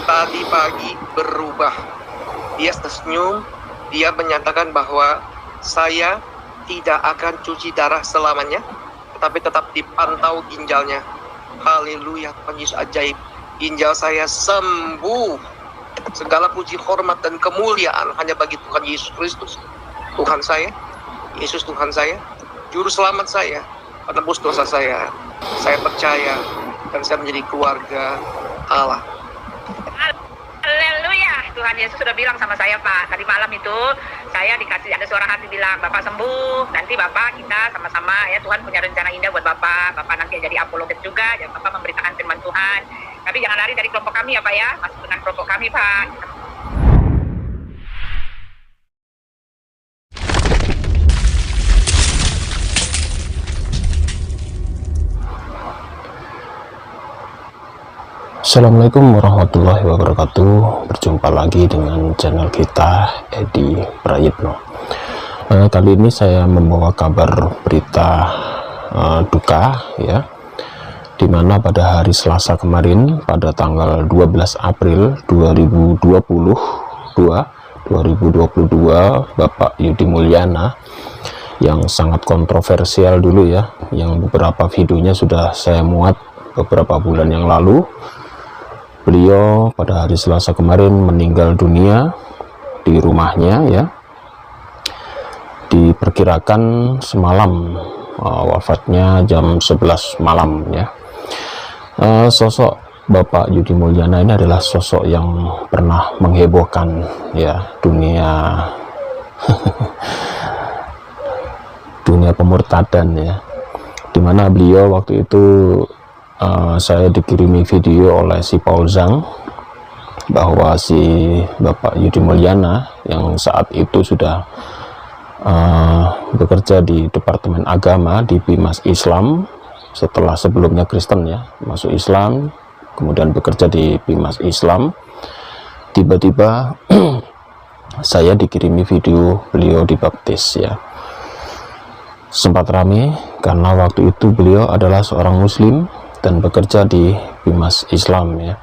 tadi pagi berubah. Dia tersenyum, dia menyatakan bahwa saya tidak akan cuci darah selamanya, tetapi tetap dipantau ginjalnya. Haleluya, Tuhan Yesus ajaib. Ginjal saya sembuh. Segala puji, hormat, dan kemuliaan hanya bagi Tuhan Yesus Kristus, Tuhan saya, Yesus Tuhan saya, Juru Selamat saya, penebus dosa saya. Saya percaya dan saya menjadi keluarga Allah. Haleluya, Tuhan Yesus sudah bilang sama saya, Pak. Tadi malam itu saya dikasih, ada suara hati bilang, Bapak sembuh, nanti Bapak kita sama-sama ya, Tuhan punya rencana indah buat Bapak. Bapak nanti jadi apologet juga, dan Bapak memberitakan firman Tuhan. Tapi jangan lari dari kelompok kami ya, Pak ya. Masuk dengan kelompok kami, Pak. Assalamualaikum warahmatullahi wabarakatuh. Berjumpa lagi dengan channel kita, Edi Prayitno. Kali ini saya membawa kabar berita duka ya, dimana pada hari Selasa kemarin pada tanggal 12 April 2022 Bapak Yudi Mulyana yang sangat kontroversial dulu ya, yang beberapa videonya sudah saya muat beberapa bulan yang lalu. Beliau pada hari Selasa kemarin meninggal dunia di rumahnya ya. Diperkirakan semalam, wafatnya jam 11 malam ya. Sosok Bapak Yudi Mulyana ini adalah sosok yang pernah menghebohkan ya dunia dunia pemurtadan ya, dimana beliau waktu itu saya dikirimi video oleh si Paul Zhang bahwa si Bapak Yudi Mulyana yang saat itu sudah bekerja di Departemen Agama di Bimas Islam, setelah sebelumnya Kristen ya, masuk Islam, kemudian bekerja di Bimas Islam. Tiba-tiba saya dikirimi video beliau dibaptis ya. Sempat ramai karena waktu itu beliau adalah seorang muslim dan bekerja di Bimas Islam ya,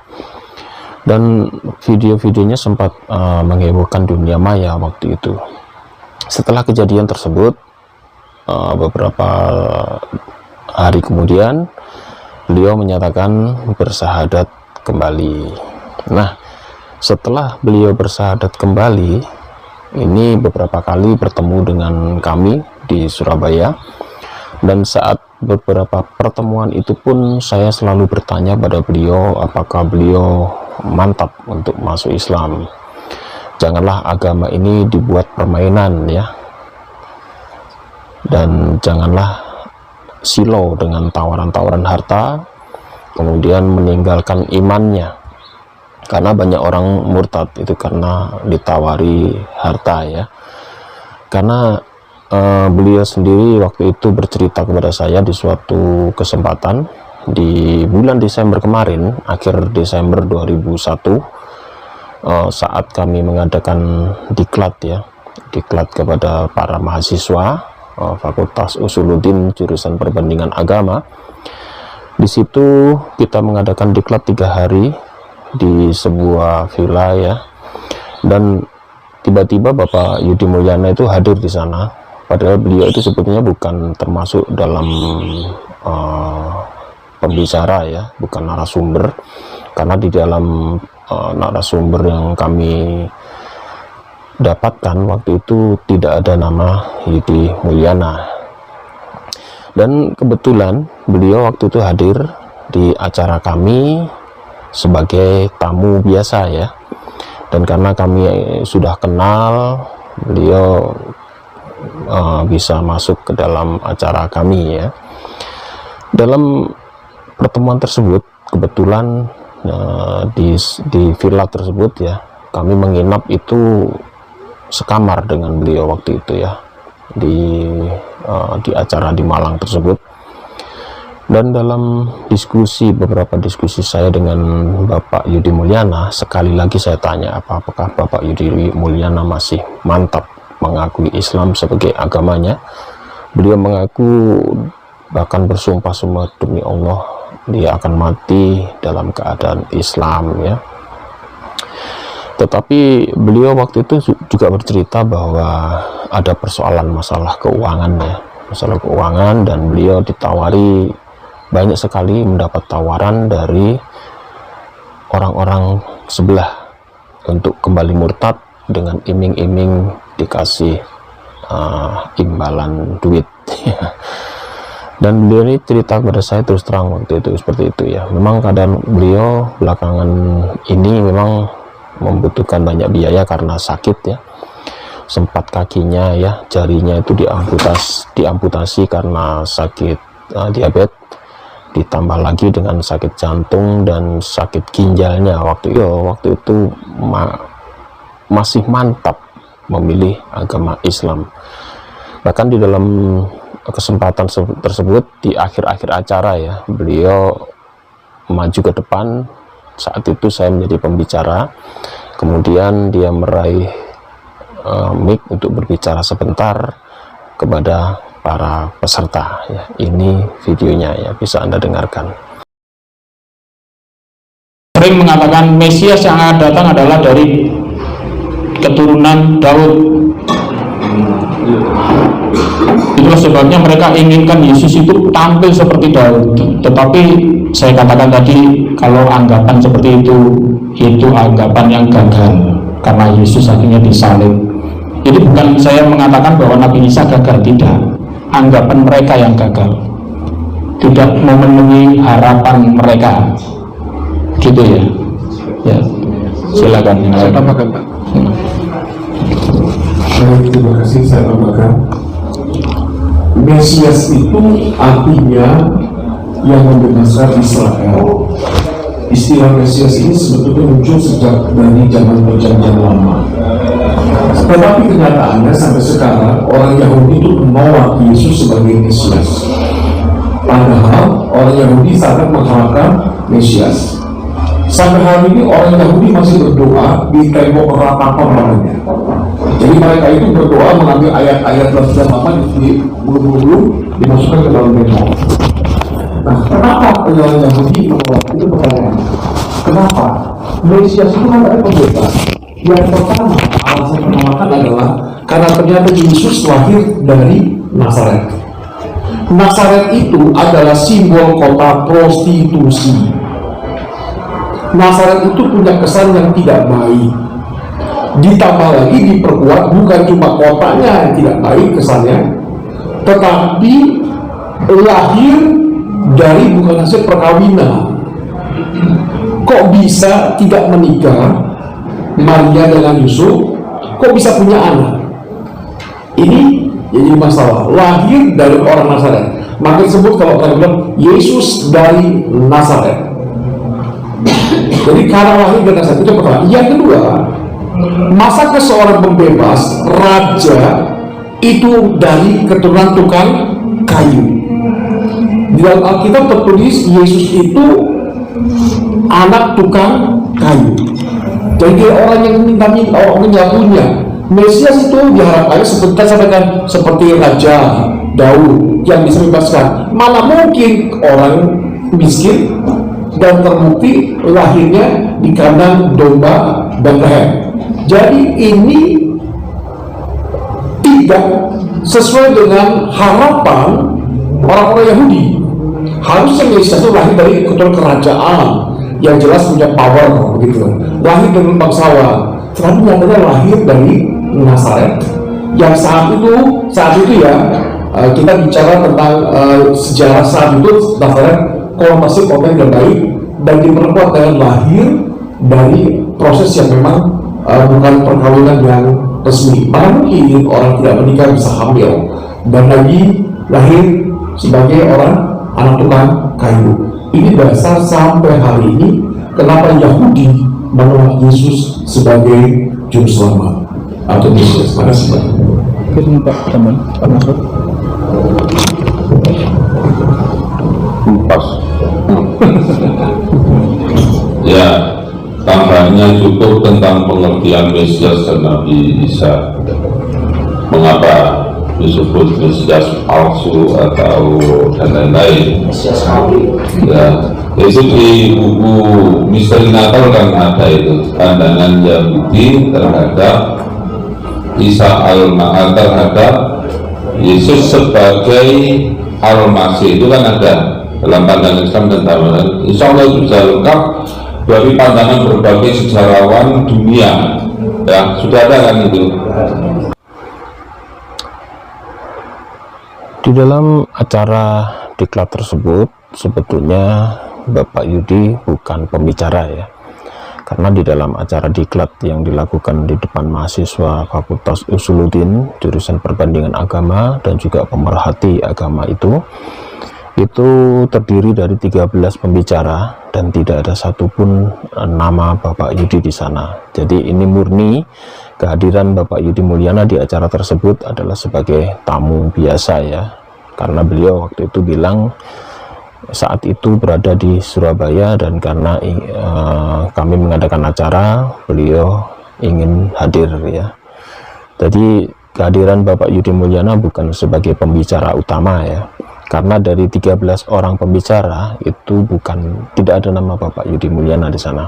dan video-videonya sempat menghebohkan dunia maya waktu itu. Setelah kejadian tersebut, beberapa hari kemudian beliau menyatakan bersyahadat kembali. Nah, setelah beliau bersyahadat kembali ini, beberapa kali bertemu dengan kami di Surabaya, dan saat beberapa pertemuan itu pun saya selalu bertanya pada beliau apakah beliau mantap untuk masuk Islam. Janganlah agama ini dibuat permainan ya, dan janganlah silau dengan tawaran-tawaran harta kemudian meninggalkan imannya, karena banyak orang murtad itu karena ditawari harta ya. Karena beliau sendiri waktu itu bercerita kepada saya di suatu kesempatan di bulan Desember kemarin, akhir Desember 2001, saat kami mengadakan diklat ya, diklat kepada para mahasiswa Fakultas Usuluddin jurusan Perbandingan Agama. Di situ kita mengadakan diklat 3 hari di sebuah villa ya, dan tiba-tiba Bapak Yudi Mulyana itu hadir di sana. Padahal beliau itu sebetulnya bukan termasuk dalam pembicara ya, bukan narasumber, karena di dalam narasumber yang kami dapatkan waktu itu tidak ada nama Yudi Mulyana. Dan kebetulan beliau waktu itu hadir di acara kami sebagai tamu biasa ya, dan karena kami sudah kenal, beliau bisa masuk ke dalam acara kami ya. Dalam pertemuan tersebut kebetulan di villa tersebut ya, kami menginap itu sekamar dengan beliau waktu itu ya, di acara di Malang tersebut. Dan dalam beberapa diskusi saya dengan Bapak Yudi Mulyana, sekali lagi saya tanya apakah Bapak Yudi Mulyana masih mantap mengakui Islam sebagai agamanya. Beliau mengaku, bahkan bersumpah-sumpah demi Allah dia akan mati dalam keadaan Islam ya. Tetapi beliau waktu itu juga bercerita bahwa ada persoalan masalah keuangan ya, masalah keuangan, dan beliau ditawari banyak sekali, mendapat tawaran dari orang-orang sebelah untuk kembali murtad dengan iming-iming dikasih imbalan duit. Dan beliau ini cerita kepada saya terus terang waktu itu seperti itu ya. Memang keadaan beliau belakangan ini memang membutuhkan banyak biaya karena sakit ya. Sempat kakinya ya, jarinya itu diamputasi karena sakit diabetes, ditambah lagi dengan sakit jantung dan sakit ginjalnya. Waktu itu masih mantap memilih agama Islam. Bahkan di dalam kesempatan tersebut, di akhir-akhir acara ya, beliau maju ke depan. Saat itu saya menjadi pembicara, kemudian dia meraih mic untuk berbicara sebentar kepada para peserta ya. Ini videonya ya, bisa Anda dengarkan. Sering mengatakan Mesias yang akan datang adalah dari keturunan Daud. Itulah sebabnya mereka inginkan Yesus itu tampil seperti Daud. Tetapi saya katakan tadi, kalau anggapan seperti itu anggapan yang gagal, karena Yesus akhirnya disalib. Jadi bukan saya mengatakan bahwa Nabi Isa gagal, tidak. Anggapan mereka yang gagal, tidak memenuhi harapan mereka, gitu ya. Ya, silakan. Saya tambahkan, Pak. Terima kasih, saya tambahkan. Mesias itu artinya yang membebaskan Israel. Istilah Mesias ini sebetulnya muncul sejak dari zaman Perjanjian Lama. Tetapi kenyataannya sampai sekarang orang Yahudi itu menolak Yesus sebagai Mesias. Padahal orang Yahudi sangat mengharapkan Mesias. Sampai hari ini orang Yahudi masih berdoa di tembok ratapan namanya. Jadi mereka itu berdoa mengambil ayat-ayat dalam lama di bulu-bulu dimasukkan ke dalam tembok. Nah, kenapa orang Yahudi menolak? Itu pertanyaan. Kenapa? Mesias itu kan ada pembebas. Yang pertama, alasan penolakan adalah karena ternyata Yesus lahir dari Nazaret. Nazaret itu adalah simbol kota prostitusi. Nazaret itu punya kesan yang tidak baik. Ditambah lagi diperkuat bukan cuma kotanya yang tidak baik kesannya, tetapi lahir dari bukan hasil perkawinan. Kok bisa tidak menikah Maria dengan Yusuf? Kok bisa punya anak? Ini jadi masalah. Lahir dari orang Nazaret. Maka disebut kalau orang bilang Yesus dari Nazaret. Jadi karena lahir dari Nazaret itu pertama. Yang kedua, masa seorang pembebas raja itu dari keturunan tukang kayu. Di dalam Alkitab tertulis Yesus itu anak tukang kayu. Jadi orang yang minta-minta, orang yang punya Mesias itu diharapkan seperti Raja Daud yang bisa membebaskan. Mana mungkin orang miskin dan terbukti lahirnya di kandang domba Bethlehem. Jadi ini tidak sesuai dengan harapan orang-orang Yahudi. Harusnya Mesias itu lahir dari keturunan kerajaan yang jelas punya power begitu, lahir dari bangsawan. Tetapi nyatanya lahir dari Nazaret yang saat itu ya, kita bicara tentang sejarah saat itu Nazaret konotasi konten yang baik dan diperkuat dengan lahir dari proses yang memang bukan perkawinan yang resmi. Mana mungkin orang tidak menikah bisa hamil dan lagi lahir sebagai orang anak tukang kayu. Ini dasar sampai hari ini kenapa Yahudi menolak Yesus sebagai juru selamat atau Mesias. Terima kasih, Pak. Pak teman, Pak Masud. Pas. Ya, tambahnya cukup tentang pengertian Mesias dan Nabi Isa. Mengapa disebut Mesias palsu atau dan lain-lain? Ya, Itu di buku Misteri Natal kan ada itu pandangan Yahudi terhadap terhadap Yesus sebagai Al-Masih, itu kan ada dalam pandangan Islam dan pandangan. Insya Allah itu bisa lengkap dari pandangan berbagai sejarawan dunia, ya sudah ada kan itu. Di dalam acara diklat tersebut sebetulnya Bapak Yudi bukan pembicara ya, karena di dalam acara diklat yang dilakukan di depan mahasiswa Fakultas Usuluddin jurusan perbandingan agama dan juga pemerhati agama itu terdiri dari 13 pembicara dan tidak ada satupun nama Bapak Yudi di sana. Jadi ini murni kehadiran Bapak Yudi Mulyana di acara tersebut adalah sebagai tamu biasa ya, karena beliau waktu itu bilang saat itu berada di Surabaya dan karena kami mengadakan acara beliau ingin hadir ya. Jadi kehadiran Bapak Yudi Mulyana bukan sebagai pembicara utama ya, karena dari 13 orang pembicara itu tidak ada nama Bapak Yudi Mulyana di sana.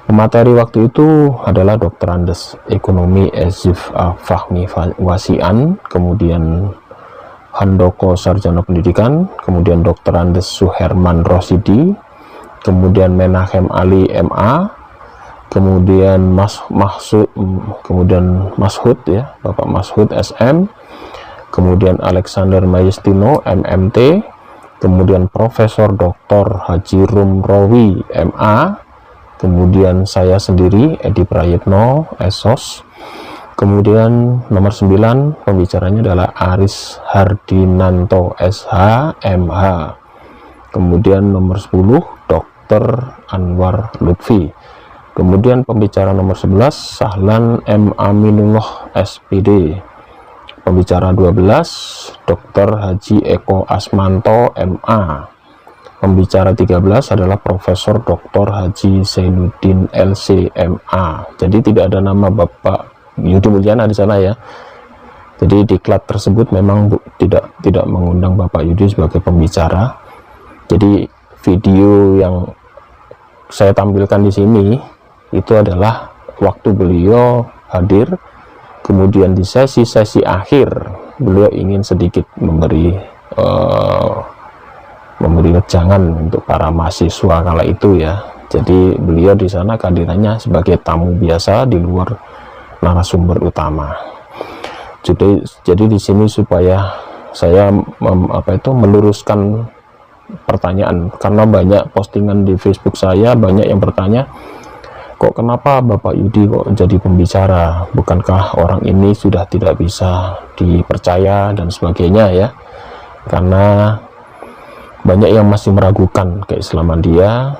Pemateri waktu itu adalah Dr. Andes Ekonomi Ezif Fahmi Wasian, kemudian Handoko Sarjana Pendidikan, kemudian Dr. Andes Suherman Rosidi, kemudian Menahem Ali MA, kemudian Mashud ya, Bapak Mashud SM, kemudian Alexander Mayestino MMT, kemudian Profesor Dr. Haji Rumrowi MA, kemudian saya sendiri Edi Prayitno SOS. Kemudian nomor 9 pembicaranya adalah Aris Hardinanto SH MH. Kemudian nomor 10 Dr. Anwar Lutfi. Kemudian pembicara nomor 11 Sahlan M Aminullah SPD. Pembicara 12 Dr. Haji Eko Asmanto MA. Pembicara 13 adalah Profesor Dr. Haji Zainuddin LC MA. Jadi tidak ada nama Bapak Yudi Mulyana di sana ya. Jadi diklat tersebut memang tidak mengundang Bapak Yudi sebagai pembicara. Jadi video yang saya tampilkan di sini itu adalah waktu beliau hadir, kemudian di sesi-sesi akhir beliau ingin sedikit memberi wejangan untuk para mahasiswa kala itu ya. Jadi beliau di sana kehadirannya sebagai tamu biasa di luar narasumber utama. Jadi di sini supaya saya meluruskan pertanyaan, karena banyak postingan di Facebook saya, banyak yang bertanya, kok kenapa Bapak Yudi kok jadi pembicara, bukankah orang ini sudah tidak bisa dipercaya dan sebagainya ya. Karena banyak yang masih meragukan keislaman dia,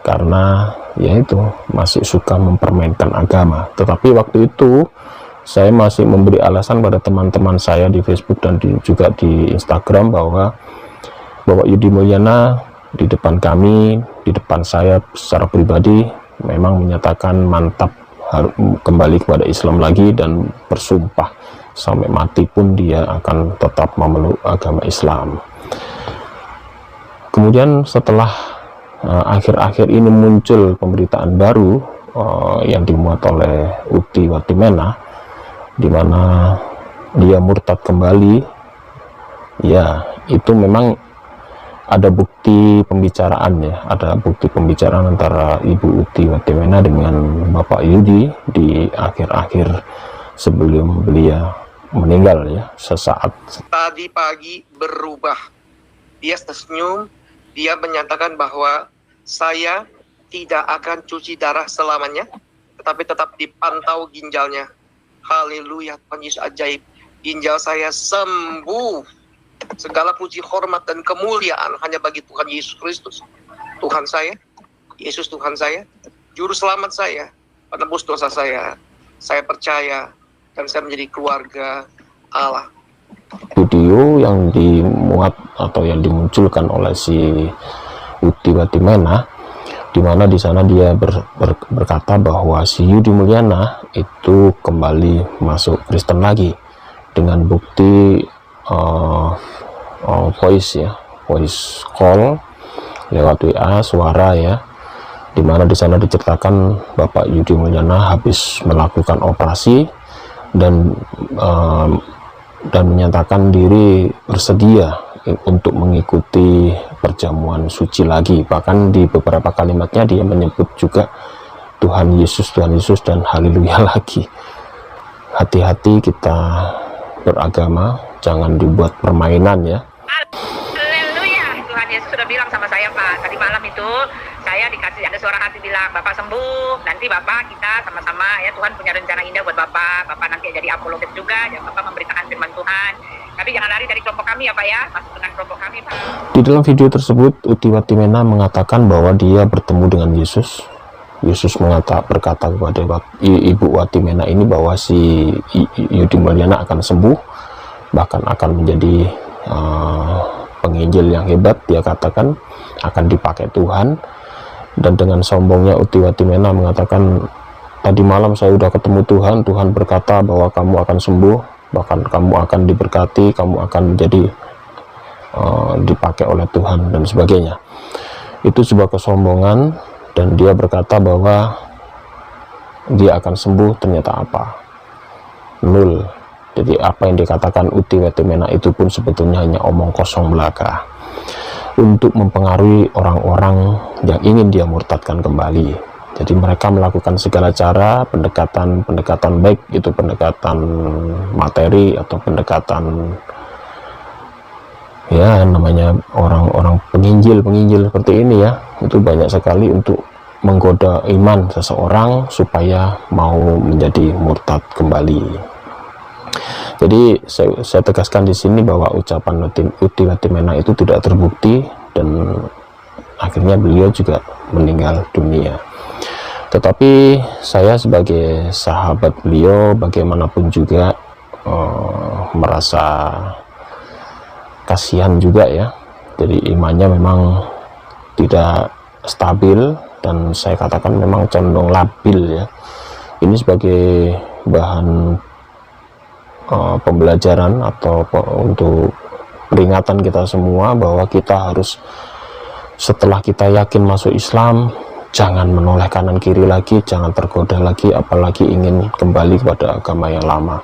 karena yaitu masih suka mempermainkan agama. Tetapi waktu itu saya masih memberi alasan pada teman-teman saya di Facebook dan juga di Instagram bahwa Bapak Yudi Mulyana di depan kami, di depan saya secara pribadi memang menyatakan mantap harus kembali kepada Islam lagi dan bersumpah sampai mati pun dia akan tetap memeluk agama Islam. Kemudian setelah akhir-akhir ini muncul pemberitaan baru yang dimuat oleh Uti Watimena, di mana dia murtad kembali. Ya, itu memang ada bukti pembicaraan ya, ada bukti pembicaraan antara Ibu Uti Watimena dengan Bapak Yudi di akhir-akhir sebelum beliau meninggal ya, sesaat. Tadi pagi berubah. Dia tersenyum. Dia menyatakan bahwa saya tidak akan cuci darah selamanya, tetapi tetap dipantau ginjalnya. Haleluya, Tuhan Yesus ajaib. Ginjal saya sembuh. Segala puji, hormat, dan kemuliaan hanya bagi Tuhan Yesus Kristus. Tuhan saya, Yesus Tuhan saya, Juru Selamat saya, penebus dosa saya. Saya percaya dan saya menjadi keluarga Allah. Video yang dimuat atau yang dimunculkan oleh si Uti Watimena, di mana di sana dia berkata bahwa si Yudi Mulyana itu kembali masuk Kristen lagi dengan bukti voice call lewat WA suara ya, dimana di sana diceritakan Bapak Yudi Mulyana habis melakukan operasi dan menyatakan diri bersedia untuk mengikuti perjamuan suci lagi. Bahkan di beberapa kalimatnya dia menyebut juga Tuhan Yesus dan haleluya lagi. Hati-hati kita beragama, jangan dibuat permainan ya. Haleluya, Tuhan Yesus sudah bilang sama saya Pak, tadi malam itu saya dikasih, ada suara hati bilang, Bapak sembuh, nanti Bapak kita sama-sama ya, Tuhan punya rencana indah buat Bapak nanti jadi apologet juga, ya Bapak memberitakan firman Tuhan, tapi jangan lari dari kelompok kami ya Pak ya, masuk dengan kelompok kami Pak. Di dalam video tersebut Uti Watimena mengatakan bahwa dia bertemu dengan Yesus. Yesus berkata kepada Ibu Watimena ini bahwa si Yudi Mulyana akan sembuh, bahkan akan menjadi penginjil yang hebat. Dia katakan akan dipakai Tuhan. Dan dengan sombongnya Uti Watimena mengatakan, tadi malam saya sudah ketemu Tuhan, Tuhan berkata bahwa kamu akan sembuh, bahkan kamu akan diberkati, kamu akan menjadi dipakai oleh Tuhan dan sebagainya. Itu sebuah kesombongan, dan dia berkata bahwa dia akan sembuh, ternyata apa? Nul. Jadi apa yang dikatakan Uti Watimena itu pun sebetulnya hanya omong kosong belaka untuk mempengaruhi orang-orang yang ingin dia murtadkan kembali. Jadi mereka melakukan segala cara, pendekatan baik itu pendekatan materi atau pendekatan ya namanya orang-orang penginjil seperti ini ya, itu banyak sekali untuk menggoda iman seseorang supaya mau menjadi murtad kembali. Jadi saya tegaskan di sini bahwa ucapan Uti Watimena itu tidak terbukti dan akhirnya beliau juga meninggal dunia. Tetapi saya sebagai sahabat beliau bagaimanapun juga merasa kasihan juga ya. Jadi imannya memang tidak stabil dan saya katakan memang condong labil ya. Ini sebagai bahan pembelajaran atau untuk peringatan kita semua bahwa kita harus, setelah kita yakin masuk Islam, jangan menoleh kanan kiri lagi, jangan tergoda lagi, apalagi ingin kembali kepada agama yang lama.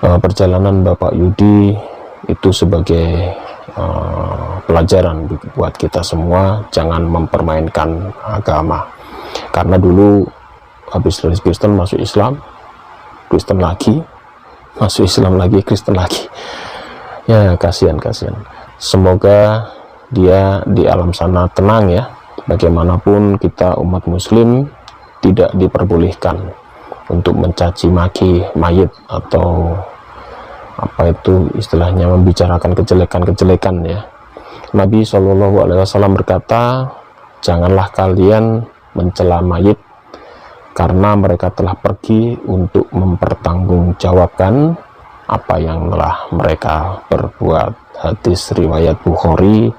Perjalanan Bapak Yudi itu sebagai pelajaran buat kita semua, jangan mempermainkan agama. Karena dulu habis dari Kristen masuk Islam, Kristen lagi, masuk Islam lagi, Kristen lagi. Ya kasihan. Semoga dia di alam sana tenang ya. Bagaimanapun kita umat muslim tidak diperbolehkan untuk mencaci maki mayit atau apa itu istilahnya membicarakan kejelekan ya. Nabi SAW berkata, janganlah kalian mencela mayit karena mereka telah pergi untuk mempertanggungjawabkan apa yang telah mereka perbuat. Hadis riwayat Bukhari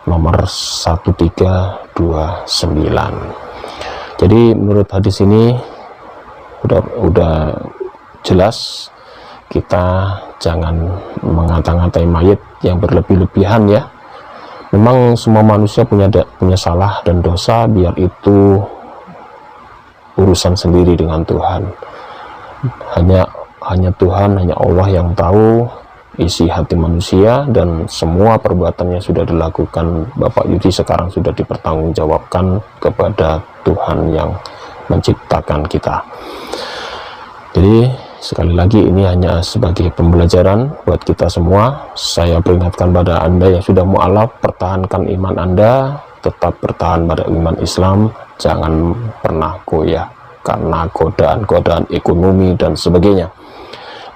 nomor 1329. Jadi menurut hadis ini udah jelas, kita jangan mengata-ngatai mayit yang berlebih-lebihan ya. Memang semua manusia punya salah dan dosa, biar itu urusan sendiri dengan Tuhan. Hanya Tuhan, hanya Allah yang tahu isi hati manusia, dan semua perbuatannya sudah dilakukan Bapak Yudi sekarang sudah dipertanggungjawabkan kepada Tuhan yang menciptakan kita. Jadi sekali lagi ini hanya sebagai pembelajaran buat kita semua. Saya peringatkan pada Anda yang sudah mu'alaf, pertahankan iman Anda, tetap bertahan pada iman Islam, jangan pernah goyah karena godaan-godaan ekonomi dan sebagainya.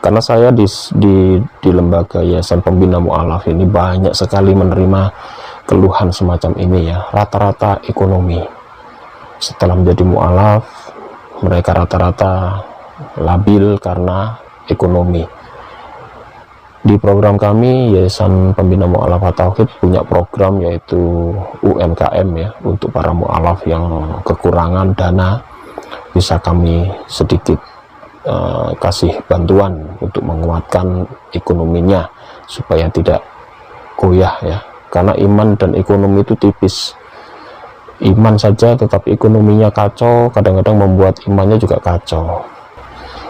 Karena saya di lembaga Yayasan Pembina Mu'alaf ini banyak sekali menerima keluhan semacam ini ya, rata-rata ekonomi. Setelah menjadi mu'alaf, mereka rata-rata labil karena ekonomi. Di program kami Yayasan Pembina Mu'alaf At-Tauhid punya program yaitu UMKM ya, untuk para mu'alaf yang kekurangan dana, bisa kami sedikit kasih bantuan untuk menguatkan ekonominya supaya tidak goyah ya, karena iman dan ekonomi itu tipis. Iman saja tetapi ekonominya kacau, kadang-kadang membuat imannya juga kacau.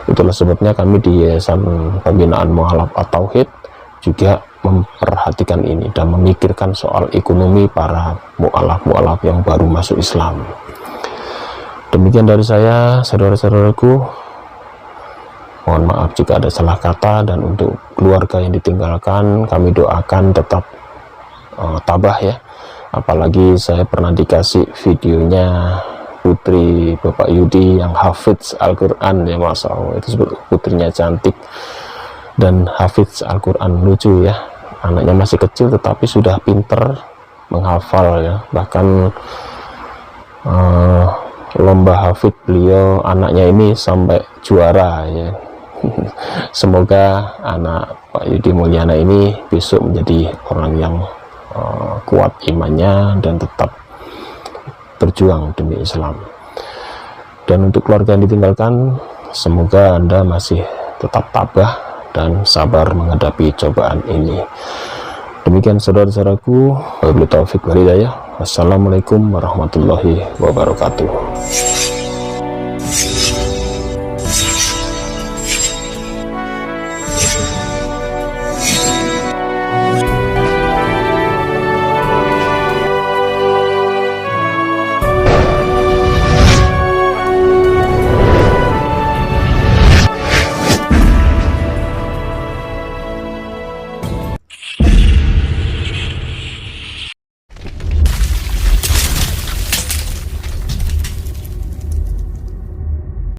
Itulah sebabnya kami di Yayasan Pembinaan Mu'alaf At-Tauhid juga memperhatikan ini dan memikirkan soal ekonomi para mu'alaf-mu'alaf yang baru masuk Islam. Demikian dari saya, saudara-saudaraku. Mohon maaf jika ada salah kata, dan untuk keluarga yang ditinggalkan kami doakan tetap tabah ya. Apalagi saya pernah dikasih videonya putri Bapak Yudi yang hafidz Al-Quran ya, Masya Allah, itu putrinya cantik dan hafidz Al-Quran, lucu ya, anaknya masih kecil tetapi sudah pinter menghafal ya, bahkan lomba hafidz beliau anaknya ini sampai juara ya. Semoga anak Pak Yudi Mulyana ini besok menjadi orang yang kuat imannya dan tetap berjuang demi Islam. Dan untuk keluarga yang ditinggalkan, semoga Anda masih tetap tabah dan sabar menghadapi cobaan ini. Demikian saudara-saudaraku, wabillahi taufik wal hidayah. Wassalamualaikum warahmatullahi wabarakatuh.